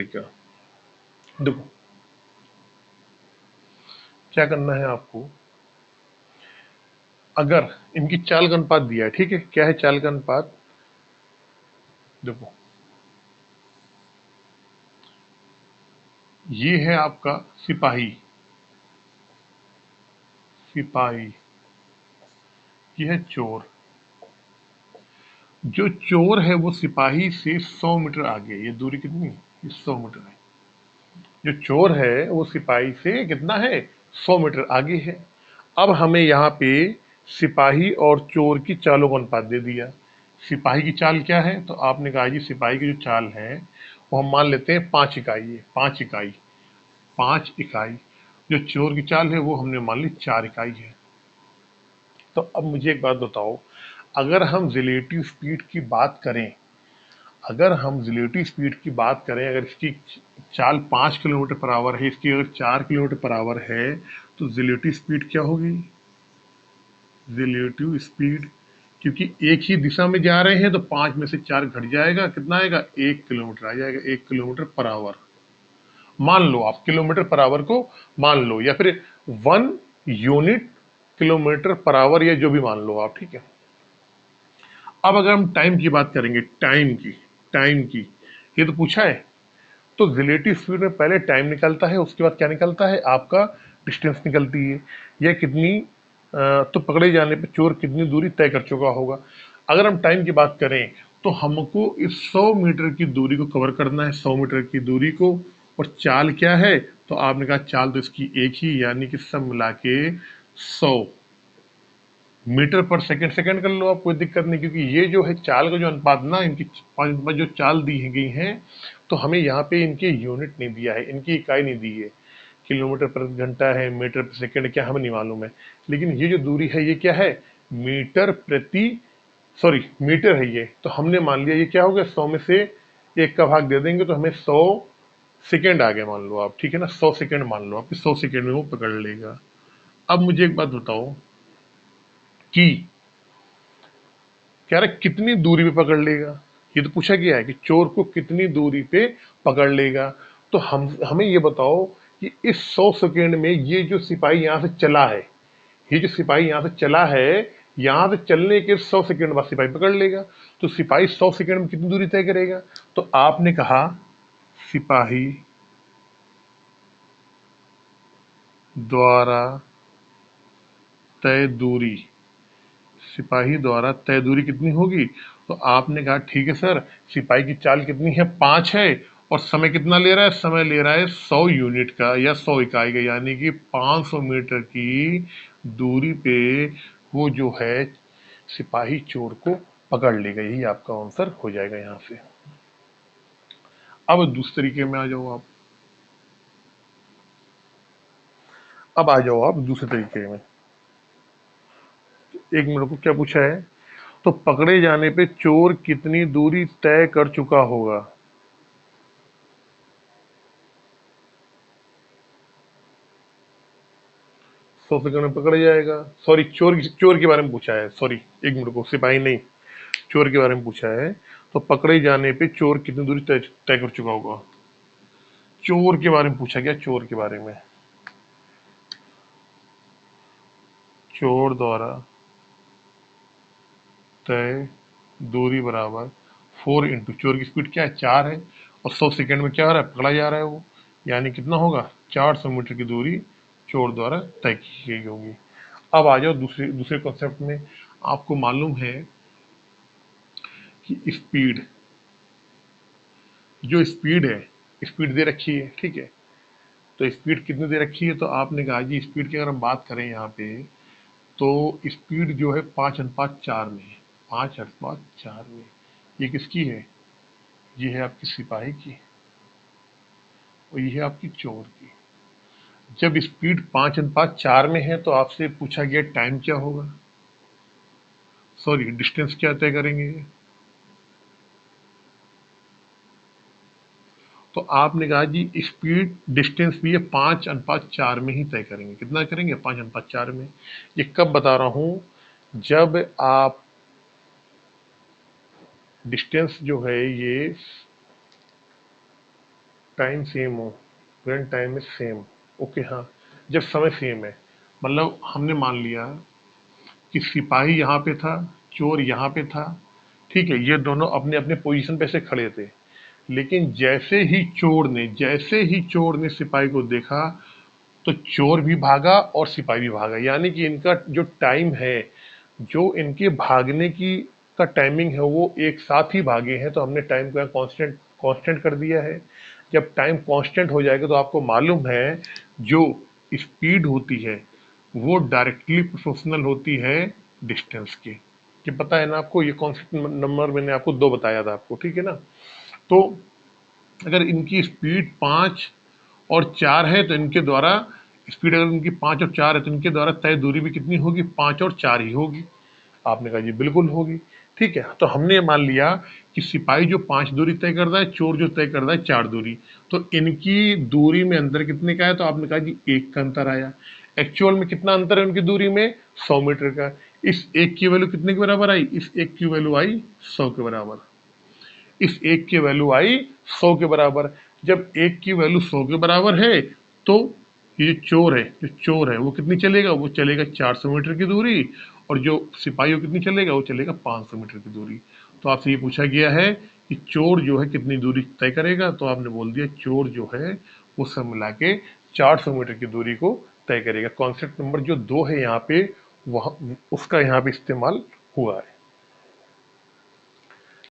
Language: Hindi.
तरीका। देखो क्या करना है आपको, अगर इनकी चाल का अनुपात दिया है, ठीक है, क्या है चाल का अनुपात, देखो ये है आपका सिपाही, सिपाही, ये है चोर। जो चोर है वो सिपाही से 100 मीटर आगे है। ये दूरी कितनी है? ये 100 मीटर है। जो चोर है वो सिपाही से कितना है? 100 मीटर आगे है। अब हमें यहाँ पे सिपाही और चोर की चालों का अनुपात दे दिया। सिपाही की चाल क्या है? तो आपने कहा जी सिपाही की जो चाल है वो हम मान लेते हैं 5 इकाई है, 5 इकाई, 5 इकाई। जो चोर की चाल है वो हमने मान ली 4 इकाई है। तो अब मुझे एक बात बताओ, अगर हम रिलेटिव स्पीड की बात करें, अगर हम रिलेटिव स्पीड की बात करें, अगर इसकी चाल 5 किलोमीटर पर आवर है, इसकी अगर 4 किलोमीटर पर आवर है, तो रिलेटिव स्पीड क्या होगी? रिलेटिव स्पीड, क्योंकि एक ही दिशा में जा रहे हैं तो 5 में से 4 घट जाएगा, कितना आएगा? 1 किलोमीटर आ जाएगा, 1 किलोमीटर पर आवर। मान लो आप किलोमीटर पर आवर को मान लो, या फिर 1 यूनिट किलोमीटर पर आवर, या जो भी मान लो आप, ठीक है। अब अगर हम टाइम की बात करेंगे, टाइम की ये तो पूछा है, तो रिलेटिव स्पीड में पहले टाइम निकलता है, उसके बाद क्या निकलता है? आपका डिस्टेंस निकलती है, यह कितनी तो पकड़े जाने पे चोर कितनी दूरी तय कर चुका होगा। अगर हम टाइम की बात करें तो हमको इस 100 मीटर की दूरी को कवर करना है, 100 मीटर की दूरी को। और चाल क्या है? तो आपने कहा चाल तो इसकी एक ही, यानी कि सब मिला के 100 मीटर पर सेकंड, सेकंड कर लो आप, कोई दिक्कत नहीं, क्योंकि ये जो है चाल का जो अनुपात ना, इनकी जो चाल दी गई है, तो हमें यहाँ पे इनके यूनिट नहीं दिया है, इनकी इकाई नहीं दी है, किलोमीटर प्रति घंटा है, मीटर प्रति सेकंड क्या हमें नहीं मालूम है। लेकिन ये जो दूरी है ये क्या है? मीटर प्रति, सॉरी मीटर है ये, तो हमने मान लिया ये क्या हो गया, 100 में से 1 का भाग दे देंगे तो हमें 100 सेकेंड आ गए मान लो आप, ठीक है ना, 100 सेकेंड मान लो आप, 100 सेकेंड में वो पकड़ लेगा। अब मुझे एक बात बताओ कि कह रहा है कितनी दूरी पे पकड़ लेगा। ये तो पूछा गया है कि चोर को कितनी दूरी पे पकड़ लेगा। तो हम हमें ये बताओ कि इस 100 सेकेंड में ये जो सिपाही यहाँ से चला है, ये जो सिपाही यहाँ से चला है, यहाँ से चलने के 100 सेकेंड बाद सिपाही पकड़ लेगा। तो सिपाही 100 सेकेंड में कितनी दूरी तय करेगा? तो आपने कहा सिपाही द्वारा तय दूरी, सिपाही द्वारा तय दूरी कितनी होगी? तो आपने कहा ठीक है सर, सिपाही की चाल कितनी है? 5 है, और समय कितना ले रहा है? समय ले रहा है 100 यूनिट का या 100 इकाई का, यानी कि 500 मीटर की दूरी पे वो जो है सिपाही चोर को पकड़ लेगा। यही आपका आंसर हो जाएगा यहाँ से। अब दूसरे तरीके में आ जाओ आप, अब आ जाओ आप दूसरे तरीके में। एक मिनट को क्या पूछा है? तो पकड़े जाने पे चोर कितनी दूरी तय कर चुका होगा? 100 सेकंड में पकड़ जाएगा। सॉरी, चोर के बारे में पूछा है, सॉरी, एक मिनट को, सिपाही नहीं, चोर के बारे में पूछा है। तो पकड़े जाने पे चोर कितनी दूरी तय तय कर चुका होगा? चोर के बारे में पूछा गया, चोर के बारे में। चोर द्वारा तय दूरी बराबर 4 इंटू, चोर की स्पीड क्या है? 4 है, और 100 सेकंड में क्या हो रहा है? पकड़ा जा रहा है वो, यानी कितना होगा? 400 मीटर की दूरी चोर द्वारा तय की गई होगी। अब आ जाओ दूसरे दूसरे कॉन्सेप्ट में। आपको मालूम है कि स्पीड, जो स्पीड है, स्पीड दे रखी है, ठीक है, तो स्पीड कितनी दे रखी है? तो आपने कहा जी स्पीड की अगर हम बात करें यहाँ पे, तो स्पीड जो है 5:4 में है, 5:4 में। ये किसकी है? ये है आपकी सिपाही की, और ये है आपकी चोर की। जब स्पीड 5:4 में है तो आपसे पूछा गया टाइम क्या होगा, सॉरी डिस्टेंस क्या तय करेंगे? तो आपने कहा जी स्पीड डिस्टेंस भी ये 5:4 में ही तय करेंगे। कितना करेंगे? 5:4 में। ये कब बता रहा हूं? जब आप डिस्टेंस जो है ये टाइम सेम हो, when time is same, okay हाँ, जब समय सेम है, मतलब हमने मान लिया कि सिपाही यहाँ पे था, चोर यहाँ पे था, ठीक है, ये दोनों अपने अपने पोजीशन पे से खड़े थे, लेकिन जैसे ही चोर ने सिपाही को देखा तो चोर भी भागा और सिपाही भी भागा, यानी कि इनका जो टाइम है, जो इनके भागने की का टाइमिंग है, वो एक साथ ही भागे हैं। तो हमने टाइम को कांस्टेंट कांस्टेंट कर दिया है। जब टाइम कांस्टेंट हो जाएगा तो आपको मालूम है जो स्पीड होती है वो डायरेक्टली प्रोपोर्शनल होती है डिस्टेंस के। ये पता है ना आपको, ये कॉन्सेप्ट नंबर मैंने आपको 2 बताया था आपको, ठीक है ना। तो अगर इनकी स्पीड 5 और 4 है तो इनके द्वारा स्पीड, अगर इनकी 5 और 4 है तो इनके द्वारा तय दूरी भी कितनी होगी, 5 और 4 ही होगी। आपने कहा जी बिल्कुल होगी, ठीक है। तो हमने मान लिया कि सिपाही जो 5 दूरी तय कर रहा है, चोर जो तय कर रहा है 4 दूरी, तो इनकी दूरी में अंतर कितने का है, तो आपने कहा जी 1 का अंतर आया। एक्चुअल में कितना अंतर है उनकी दूरी में, 100 मीटर का। इस एक की वैल्यू कितने के बराबर आई, इस एक की वैल्यू आई 100 के बराबर, इस एक की वैल्यू आई 100 के बराबर। जब एक की वैल्यू 100 के बराबर है तो ये जो चोर है वो कितनी चलेगा, वो चलेगा 400 मीटर की दूरी, और जो सिपाही वो कितनी चलेगा, वो चलेगा 500 मीटर की दूरी। तो आपसे ये पूछा गया है कि चोर जो है कितनी दूरी तय करेगा, तो आपने बोल दिया चोर जो है वो सब मिला के 400 मीटर की दूरी को तय करेगा। कॉन्सेप्ट नंबर जो 2 है यहाँ पे, वह उसका यहाँ पे इस्तेमाल हुआ है।